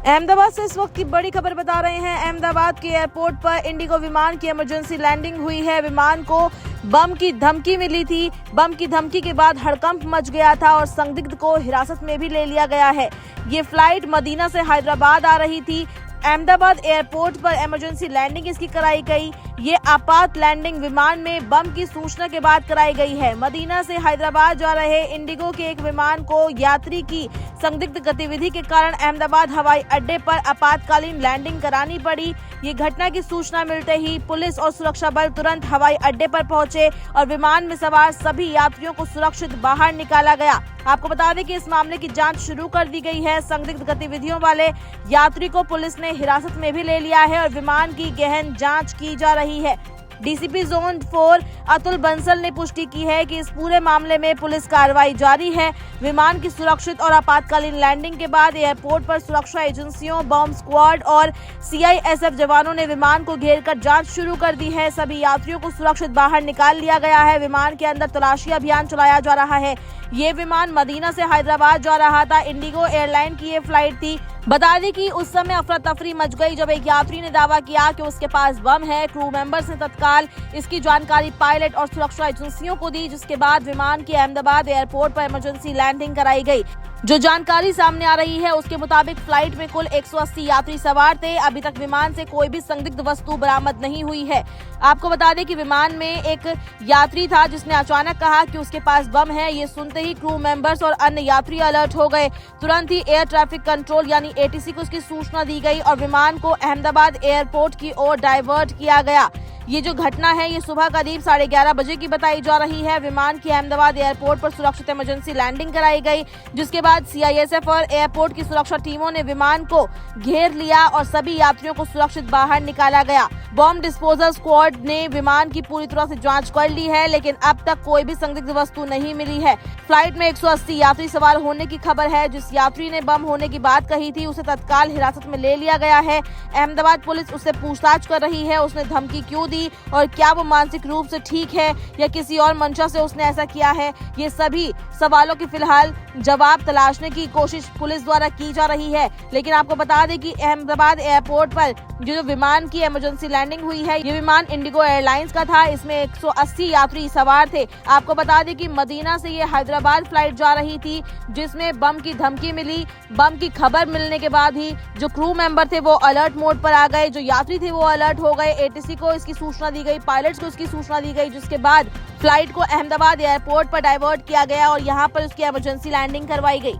अहमदाबाद से इस वक्त की बड़ी खबर बता रहे हैं। अहमदाबाद के एयरपोर्ट पर इंडिगो विमान की इमरजेंसी लैंडिंग हुई है। विमान को बम की धमकी मिली थी। बम की धमकी के बाद हड़कंप मच गया था और संदिग्ध को हिरासत में भी ले लिया गया है। ये फ्लाइट मदीना से हैदराबाद आ रही थी। अहमदाबाद एयरपोर्ट पर इमरजेंसी लैंडिंग इसकी कराई गई। ये आपात लैंडिंग विमान में बम की सूचना के बाद कराई गई है। मदीना से हैदराबाद जा रहे इंडिगो के एक विमान को यात्री की संदिग्ध गतिविधि के कारण अहमदाबाद हवाई अड्डे पर आपातकालीन लैंडिंग करानी पड़ी। ये घटना की सूचना मिलते ही पुलिस और सुरक्षा बल तुरंत हवाई अड्डे पर पहुंचे और विमान में सवार सभी यात्रियों को सुरक्षित बाहर निकाला गया। आपको बता दें कि इस मामले की जांच शुरू कर दी गई है। संदिग्ध गतिविधियों वाले यात्री को पुलिस ने हिरासत में भी ले लिया है और विमान की गहन जांच की जा रही है। डीसीपी जोन 4 अतुल बंसल ने पुष्टि की है कि इस पूरे मामले में पुलिस कार्रवाई जारी है। विमान की सुरक्षित और आपातकालीन लैंडिंग के बाद एयरपोर्ट पर सुरक्षा एजेंसियों, बॉम्ब स्क्वाड और सीआईएसएफ जवानों ने विमान को घेरकर जांच शुरू कर दी है। सभी यात्रियों को सुरक्षित बाहर निकाल लिया गया है। विमान के अंदर तलाशी अभियान चलाया जा रहा है। ये विमान मदीना से हैदराबाद जा रहा था। इंडिगो एयरलाइन की ये फ्लाइट थी। बता दें कि उस समय अफरा तफरी मच गई जब एक यात्री ने दावा किया कि उसके पास बम है। क्रू मेंबर्स ने तत्काल इसकी जानकारी पायलट और सुरक्षा एजेंसियों को दी, जिसके बाद विमान की अहमदाबाद एयरपोर्ट पर इमरजेंसी लैंडिंग कराई गई। जो जानकारी सामने आ रही है उसके मुताबिक फ्लाइट में कुल 180 यात्री सवार थे। अभी तक विमान से कोई भी संदिग्ध वस्तु बरामद नहीं हुई है। आपको बता दें कि विमान में एक यात्री था जिसने अचानक कहा कि उसके पास बम है। ये सुनते ही क्रू मेंबर्स और अन्य यात्री अलर्ट हो गए। तुरंत ही एयर ट्रैफिक कंट्रोल यानी एटीसी को इसकी सूचना दी गई और विमान को अहमदाबाद एयरपोर्ट की ओर डाइवर्ट किया गया। ये जो घटना है ये सुबह करीब 11:30 बजे की बताई जा रही है। विमान की अहमदाबाद एयरपोर्ट पर सुरक्षित इमरजेंसी लैंडिंग कराई गई, जिसके बाद सीआईएसएफ और एयरपोर्ट की सुरक्षा टीमों ने विमान को घेर लिया और सभी यात्रियों को सुरक्षित बाहर निकाला गया। बॉम्ब डिस्पोजल स्क्वाड ने विमान की पूरी तरह से जांच कर ली है, लेकिन अब तक कोई भी संदिग्ध वस्तु नहीं मिली है। फ्लाइट में 180 यात्री सवार होने की खबर है। जिस यात्री ने बम होने की बात कही थी उसे तत्काल हिरासत में ले लिया गया है। अहमदाबाद पुलिस उससे पूछताछ कर रही है। उसने धमकी क्यों दी और क्या वो मानसिक रूप से ठीक है या किसी और मंशा से उसने ऐसा किया है, ये सभी सवालों की फिलहाल जवाब तलाशने की कोशिश पुलिस द्वारा की जा रही है। लेकिन आपको बता दें कि अहमदाबाद एयरपोर्ट पर जो विमान की इमरजेंसी लैंडिंग हुई है ये विमान इंडिगो एयरलाइंस का था। इसमें 180 यात्री सवार थे। आपको बता दें कि मदीना से ये हैदराबाद फ्लाइट जा रही थी, जिसमें बम की धमकी मिली। बम की खबर मिलने के बाद ही जो क्रू मेंबर थे वो अलर्ट मोड पर आ गए, जो यात्री थे वो अलर्ट हो गए। एटीसी को इसकी सूचना दी गई, पायलट्स को इसकी सूचना दी गई, जिसके बाद फ्लाइट को अहमदाबाद एयरपोर्ट पर डाइवर्ट किया गया और यहाँ पर उसकी इमरजेंसी लैंडिंग करवाई गई।